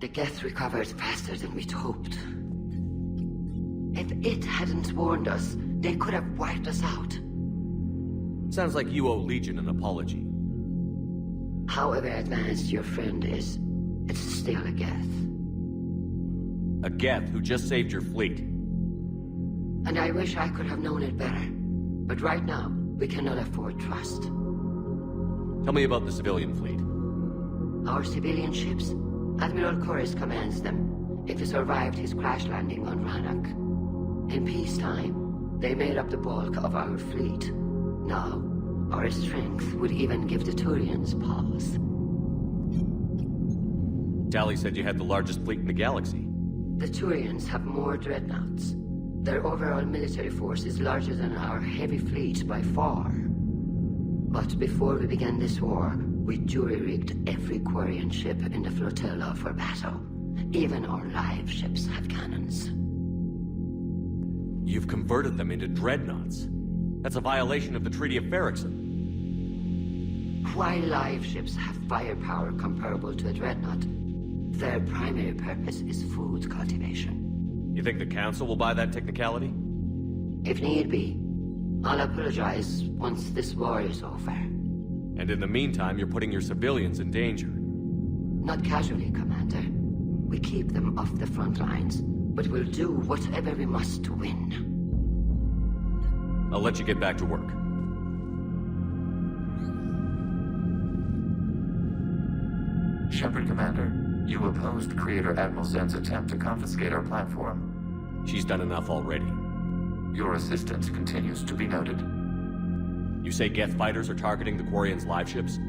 The Geth recovered faster than we'd hoped. If it hadn't warned us, they could have wiped us out. Sounds like you owe Legion an apology. However advanced your friend is, it's still a Geth. A Geth who just saved your fleet. And I wish I could have known it better. But right now, we cannot afford trust. Tell me about the civilian fleet. Our civilian ships? Admiral Corus commands them. If he survived his crash landing on Rannoch. In peacetime, they made up the bulk of our fleet. Now, our strength would even give the Turians pause. Tally said you had the largest fleet in the galaxy. The Turians have more dreadnoughts. Their overall military force is larger than our heavy fleet by far. But before we began this war, we jury-rigged every Quarian ship in the flotilla for battle. Even our live ships have cannons. You've converted them into dreadnoughts. That's a violation of the Treaty of Ferrixon. While live ships have firepower comparable to a dreadnought, their primary purpose is food cultivation. You think the Council will buy that technicality? If need be, I'll apologize once this war is over. And in the meantime, you're putting your civilians in danger. Not casually, Commander. We keep them off the front lines, but we'll do whatever we must to win. I'll let you get back to work. Shepard, Commander. You opposed Creator Admiral Zen's attempt to confiscate our platform. She's done enough already. Your assistance continues to be noted. You say Geth fighters are targeting the Quarians' live ships?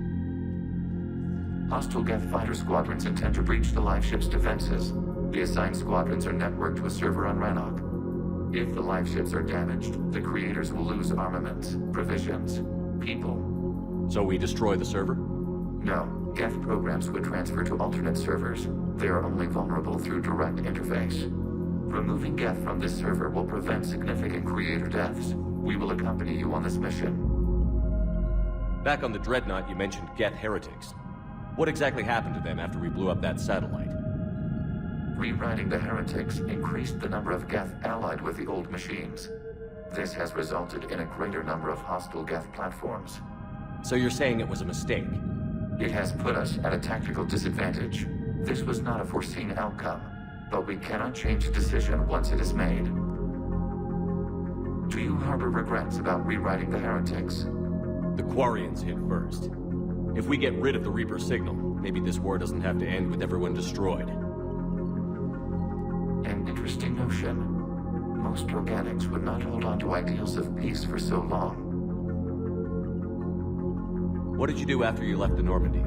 Hostile Geth fighter squadrons intend to breach the live ship's defenses. The assigned squadrons are networked to a server on Rannoch. If the live ships are damaged, the Creators will lose armaments, provisions, people. So we destroy the server? No. Geth programs would transfer to alternate servers. They are only vulnerable through direct interface. Removing Geth from this server will prevent significant Creator deaths. We will accompany you on this mission. Back on the Dreadnought, you mentioned Geth heretics. What exactly happened to them after we blew up that satellite? Rewriting the heretics increased the number of Geth allied with the old machines. This has resulted in a greater number of hostile Geth platforms. So you're saying it was a mistake? It has put us at a tactical disadvantage. This was not a foreseen outcome, but we cannot change a decision once it is made. Do you harbor regrets about rewriting the heretics? The Quarians hit first. If we get rid of the Reaper signal, maybe this war doesn't have to end with everyone destroyed. An interesting notion. Most organics would not hold on to ideals of peace for so long. What did you do after you left the Normandy?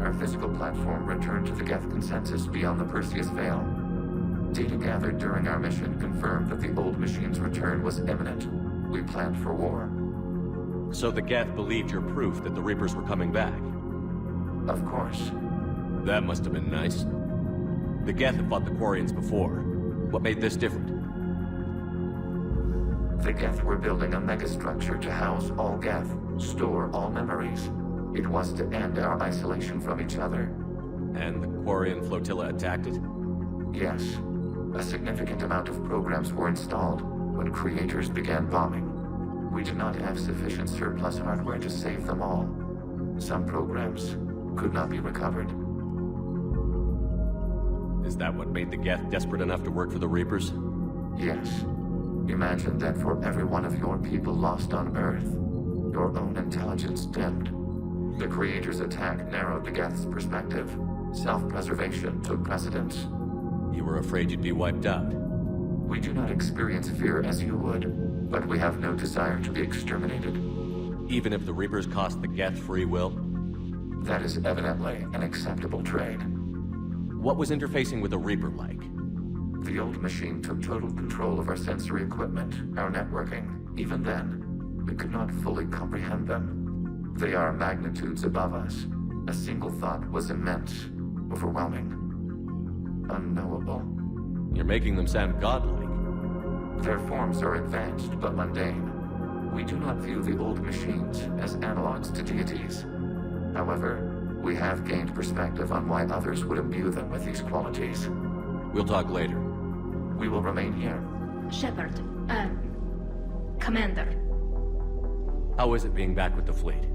Our physical platform returned to the Geth consensus beyond the Perseus Veil. Data gathered during our mission confirmed that the old machine's return was imminent. We planned for war. So the Geth believed your proof that the Reapers were coming back? Of course. That must have been nice. The Geth had fought the Quarians before. What made this different? The Geth were building a megastructure to house all Geth, store all memories. It was to end our isolation from each other. And the Quarian flotilla attacked it? Yes. A significant amount of programs were installed when Creators began bombing. We did not have sufficient surplus hardware to save them all. Some programs could not be recovered. Is that what made the Geth desperate enough to work for the Reapers? Yes. Imagine that for every one of your people lost on Earth, your own intelligence dimmed. The Creators' attack narrowed the Geth's perspective. Self-preservation took precedence. You were afraid you'd be wiped out. We do not experience fear as you would, but we have no desire to be exterminated. Even if the Reapers cost the Geth free will? That is evidently an acceptable trade. What was interfacing with a Reaper like? The old machine took total control of our sensory equipment, our networking. Even then, we could not fully comprehend them. They are magnitudes above us. A single thought was immense, overwhelming, unknowable. You're making them sound godlike. Their forms are advanced but mundane. We do not view the old machines as analogs to deities. However, We have gained perspective on why others would imbue them with these qualities. We'll talk later. We will remain here. Shepard, Commander. How is it being back with the fleet?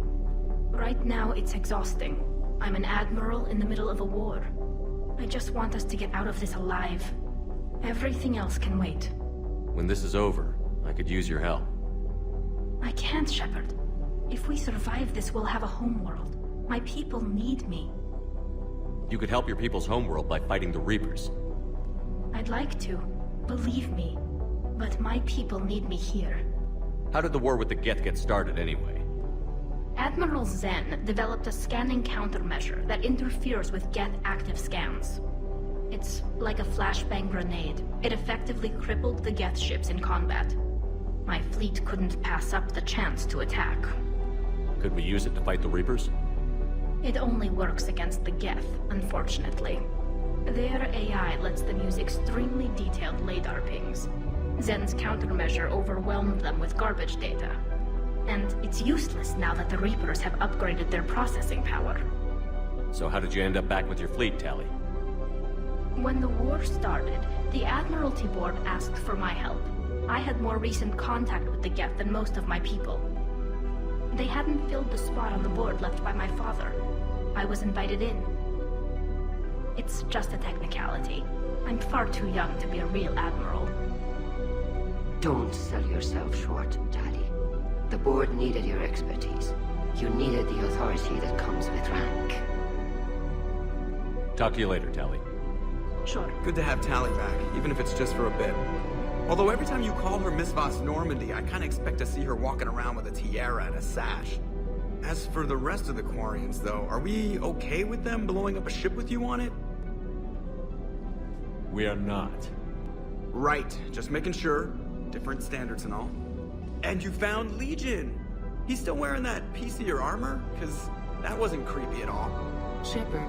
Right now, it's exhausting. I'm an admiral in the middle of a war. I just want us to get out of this alive. Everything else can wait. When this is over, I could use your help. I can't, Shepard. If we survive this, we'll have a homeworld. My people need me. You could help your people's homeworld by fighting the Reapers. I'd like to. Believe me. But my people need me here. How did the war with the Geth get started anyway? Admiral Zen developed a scanning countermeasure that interferes with Geth active scans. It's like a flashbang grenade. It effectively crippled the Geth ships in combat. My fleet couldn't pass up the chance to attack. Could we use it to fight the Reapers? It only works against the Geth, unfortunately. Their AI lets them use extremely detailed LADAR pings. Zen's countermeasure overwhelmed them with garbage data. And it's useless now that the Reapers have upgraded their processing power. So how did you end up back with your fleet, Tali? When the war started, the Admiralty Board asked for my help. I had more recent contact with the Geth than most of my people. They hadn't filled the spot on the board left by my father. I was invited in. It's just a technicality. I'm far too young to be a real admiral. Don't sell yourself short, Tali. The board needed your expertise. You needed the authority that comes with rank. Talk to you later, Tali. Sure. Good to have Tali back, even if it's just for a bit. Although every time you call her Miss Voss Normandy, I kinda expect to see her walking around with a tiara and a sash. As for the rest of the Quarians, though, are we okay with them blowing up a ship with you on it? We are not. Right, just making sure. Different standards and all. And you found Legion! He's still wearing that piece of your armor? Cause that wasn't creepy at all. Shepard,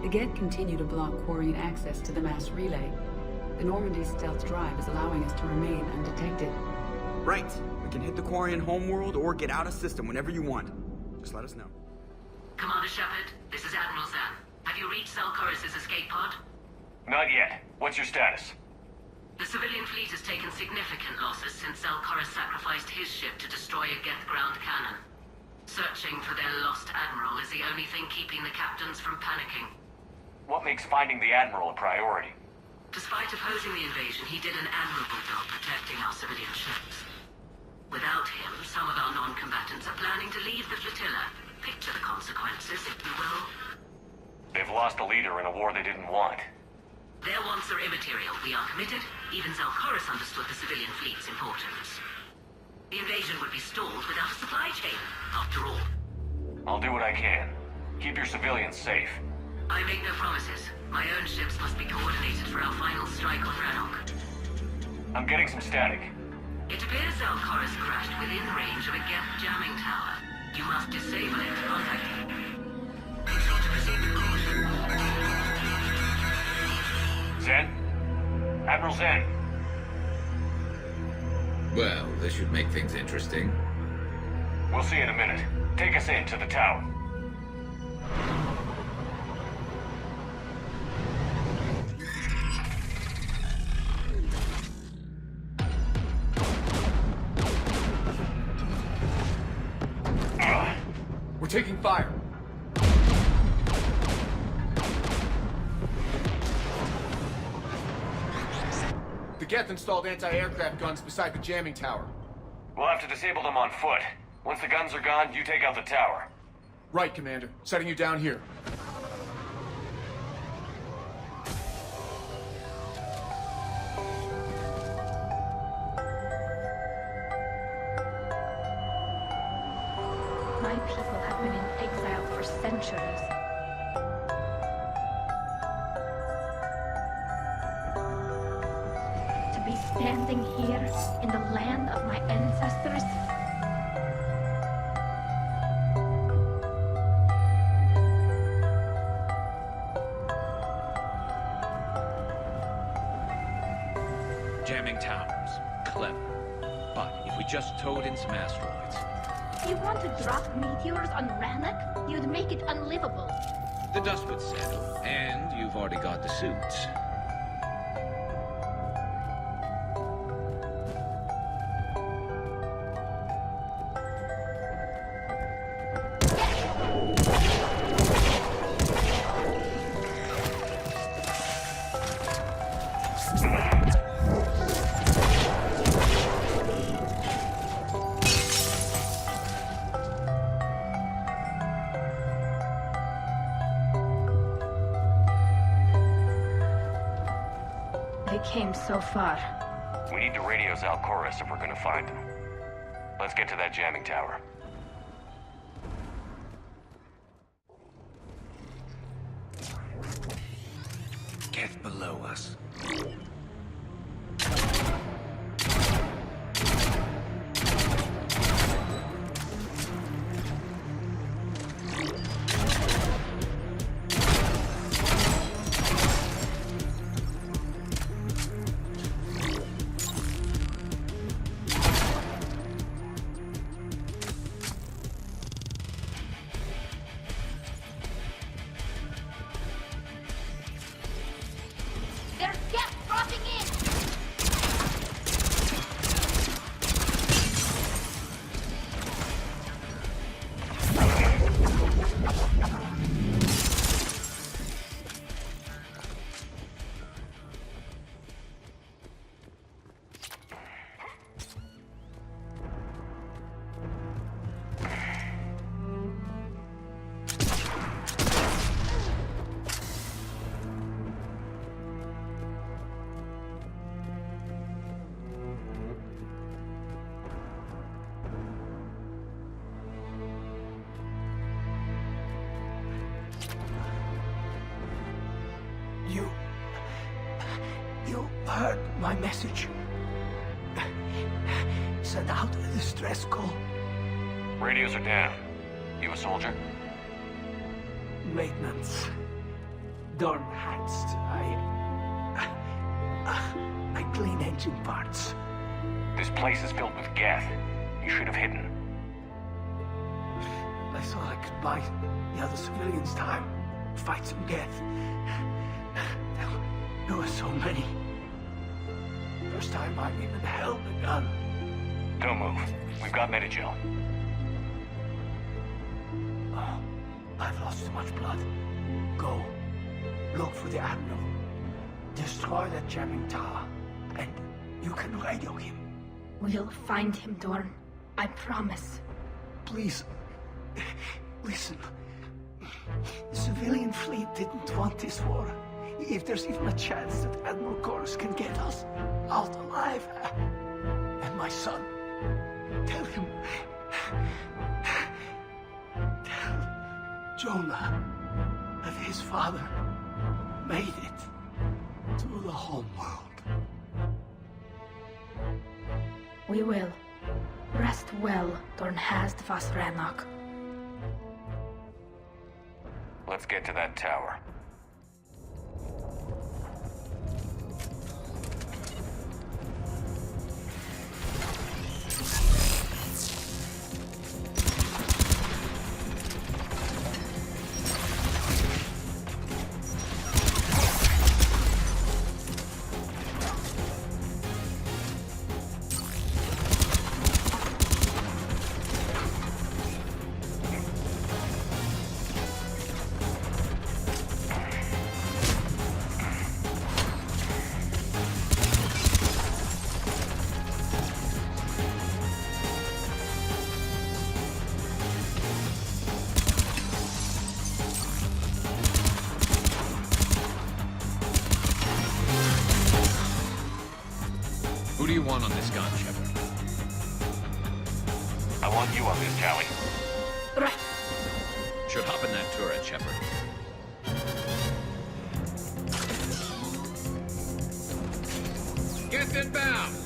the Geth continue to block Quarian access to the mass relay. The Normandy stealth drive is allowing us to remain undetected. Right, we can hit the Quarian homeworld or get out of system whenever you want. Just let us know. Commander Shepard, this is Admiral Zan. Have you reached Zelkoris' escape pod? Not yet. What's your status? The civilian fleet has taken significant losses since Zelkoris sacrificed his ship to destroy a Geth ground cannon. Searching for their lost admiral is the only thing keeping the captains from panicking. What makes finding the Admiral a priority? Despite opposing the invasion, he did an admirable job protecting our civilian ships. Without him, some of our non-combatants are planning to leave the flotilla. Picture the consequences, if you will. They've lost a leader in a war they didn't want. Their wants are immaterial. We are committed. Even Zelkoris understood the civilian fleet's importance. The invasion would be stalled without a supply chain, after all. I'll do what I can. Keep your civilians safe. I make no promises. My own ships must be coordinated for our final strike on Rannoch. I'm getting some static. It appears Zelkoris crashed within range of a Geth jamming tower. You must disable it to contact him. Be sure to proceed with caution. Zen? Admiral Zen? Well, this should make things interesting. We'll see in a minute. Take us in to the tower. We're taking fire. The Geth installed anti-aircraft guns beside the jamming tower. We'll have to disable them on foot. Once the guns are gone, you take out the tower. Right, Commander. Setting you down here. My people have been in exile for centuries. To be standing here in the land of my ancestors. Jamming towers. Clever. But if we just towed in some asteroids... You want to drop meteors on Rannoch? You'd make it unlivable. The dust would settle, and you've already got the suits. They came so far. We need to radio Zalcoris if we're gonna find them. Let's get to that jamming tower. Get below us. There's gas dropping in! You heard my message. Send out a distress call. Radios are down. You a soldier? Maintenance. Dorn Hatched. I clean engine parts. This place is filled with Geth. You should have hidden. I thought I could buy the other civilians time. Fight some Geth. There were so many. First time I even held a gun. Don't move. We've got Medigel. Oh, I've lost too much blood. Go. Look for the Admiral. Destroy that jamming tower. And you can radio him. We'll find him, Dorn. I promise. Please. Listen. The civilian fleet didn't want this war. If there's even a chance that Admiral Corus can get us out alive. And my son. Tell him. Tell Jonah that his father made it to the home world. We will. Rest well, Dorn Hast Vasranok. Let's get to that tower. Who do you want on this gun, Shepard? I want you on this tally. Right. Should hop in that turret, Shepard. Get inbound!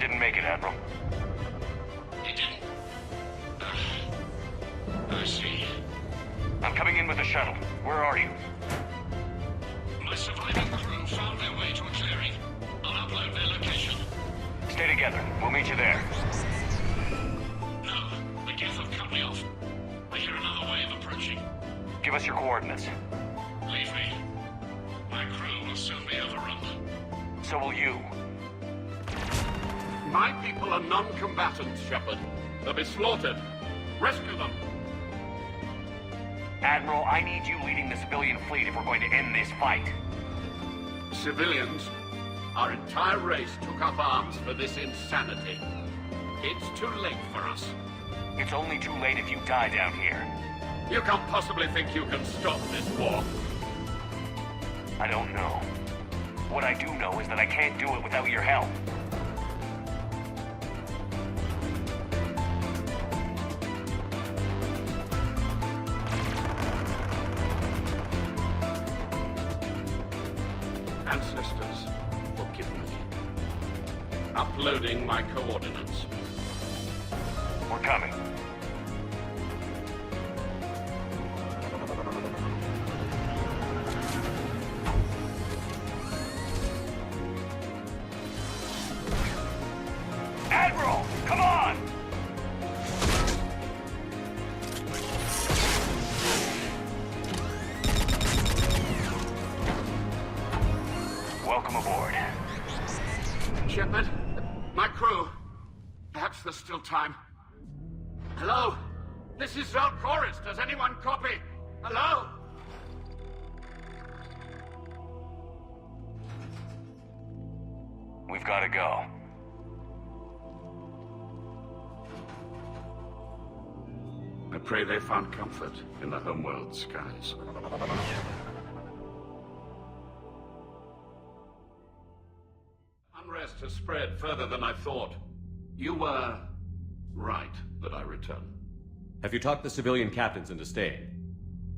didn't make it, Admiral. He didn't? I see. I'm coming in with the shuttle. Where are you? My surviving crew found their way to a clearing. I'll upload their location. Stay together. We'll meet you there. No, the Geth have cut me off. I hear another wave approaching. Give us your coordinates. Leave me. My crew will soon be overrun. So will you. My people are non-combatants, Shepard. They'll be slaughtered. Rescue them. Admiral, I need you leading the civilian fleet if we're going to end this fight. Civilians, our entire race took up arms for this insanity. It's too late for us. It's only too late if you die down here. You can't possibly think you can stop this war. I don't know. What I do know is that I can't do it without your help. Ancestors, forgive me. Uploading my coordinates. We're coming. Admiral, come on! Welcome aboard. Shepard, my crew. Perhaps there's still time. Hello? This is Zalcoris. Does anyone copy? Hello? We've got to go. I pray they found comfort in the homeworld skies. Unrest has spread further than I thought. You were right that I return. Have you talked the civilian captains into staying?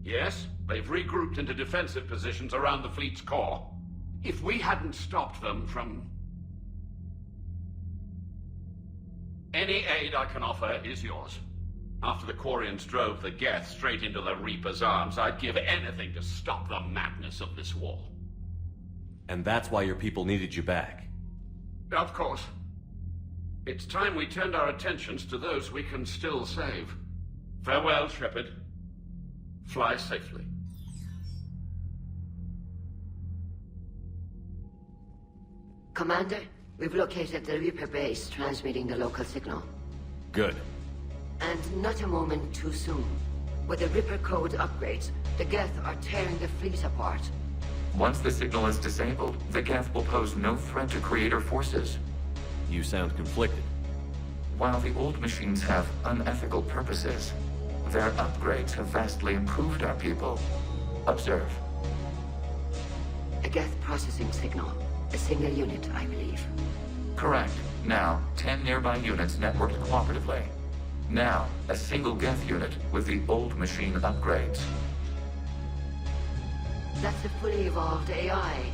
Yes, they've regrouped into defensive positions around the fleet's core. If we hadn't stopped them from... Any aid I can offer is yours. After the Quarians drove the Geth straight into the Reaper's arms, I'd give anything to stop the madness of this war. And that's why your people needed you back. Of course. It's time we turned our attentions to those we can still save. Farewell, Shepard. Fly safely. Commander, we've located the Reaper base transmitting the local signal. Good. And not a moment too soon. With the Reaper code upgrades, the Geth are tearing the fleet apart. Once the signal is disabled, the Geth will pose no threat to Creator forces. You sound conflicted. While the old machines have unethical purposes, their upgrades have vastly improved our people. Observe. A Geth processing signal. A single unit, I believe. Correct. Now, 10 nearby units networked cooperatively. Now, a single Geth unit with the old machine upgrades. That's a fully evolved AI.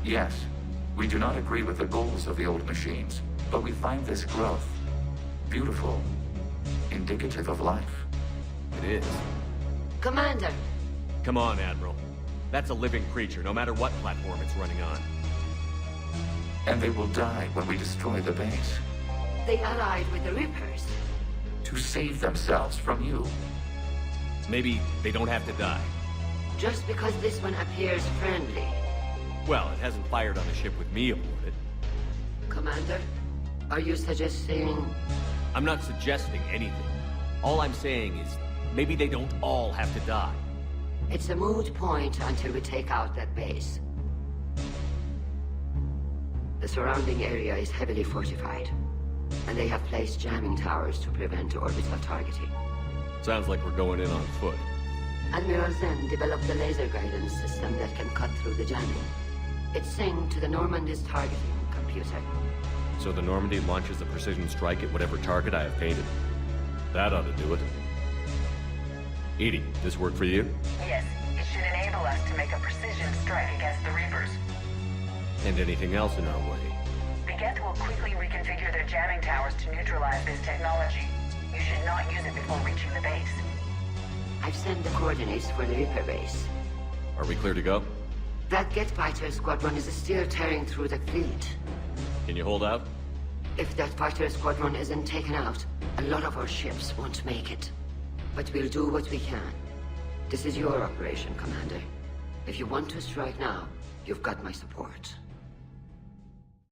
Yes, we do not agree with the goals of the old machines, but we find this growth beautiful, indicative of life. It is. Commander! Come on, Admiral. That's a living creature, no matter what platform it's running on. And they will die when we destroy the base. They allied with the Reapers. To save themselves from you. Maybe they don't have to die. Just because this one appears friendly. Well, it hasn't fired on a ship with me aboard it. Commander, are you suggesting... I'm not suggesting anything. All I'm saying is, maybe they don't all have to die. It's a moot point until we take out that base. The surrounding area is heavily fortified, and they have placed jamming towers to prevent orbital targeting. Sounds like we're going in on foot. Admiral Zen developed a laser guidance system that can cut through the jamming. It's synced to the Normandy's targeting computer. So the Normandy launches a precision strike at whatever target I have painted. That ought to do it. Edie, this work for you? Yes, it should enable us to make a precision strike against the Reapers. And anything else in our way? The Geth will quickly reconfigure their jamming towers to neutralize this technology. You should not use it before reaching the base. I've sent the coordinates for the Reaper base. Are we clear to go? That Geth fighter squadron is still tearing through the fleet. Can you hold out? If that fighter squadron isn't taken out, a lot of our ships won't make it. But we'll do what we can. This is your operation, Commander. If you want to strike now, you've got my support.